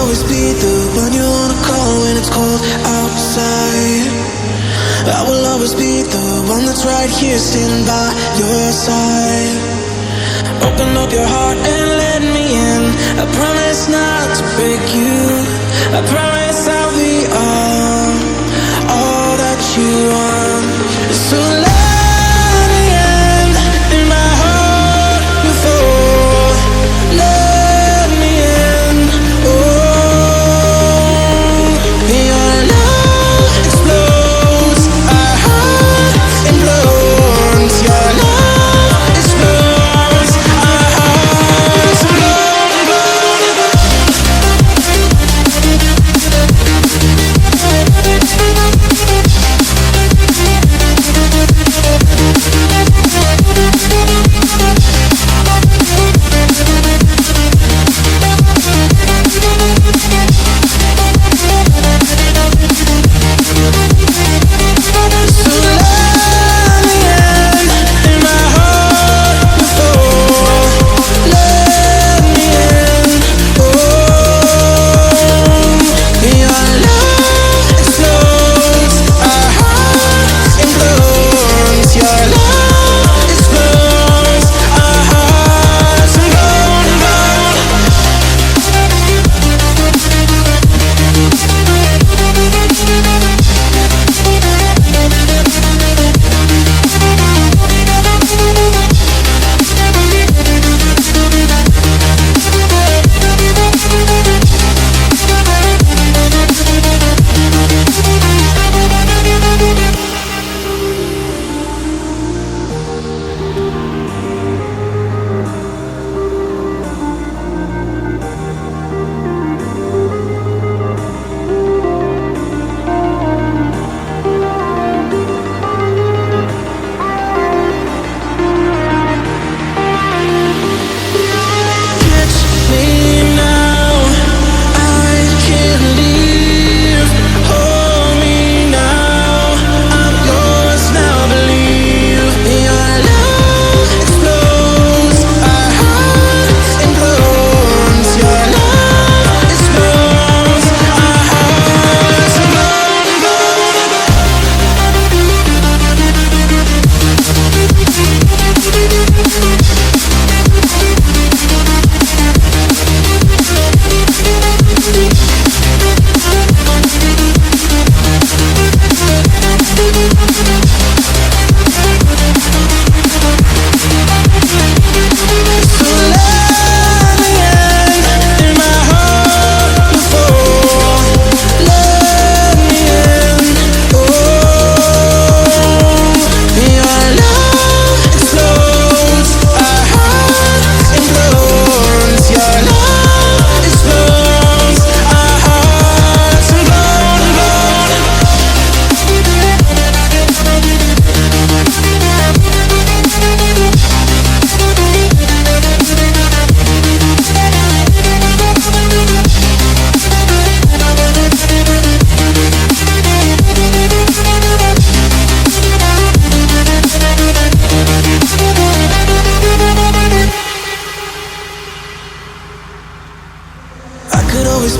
always be the one you wanna call when it's cold outside. I will always be the one that's right here standing by your side. Open up your heart and let me in. I promise not to break you. I promise I'll be all that you want. So let me in my heart before. Let me in. Oh, your love explodes. Our heart implodes. Your love explodes. Our hearts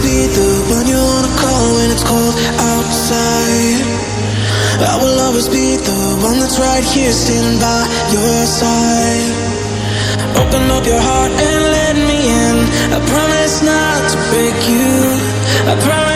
be the one you wanna call when it's cold outside. I will always be the one that's right here standing by your side. Open up your heart and let me in. I promise not to break you. I promise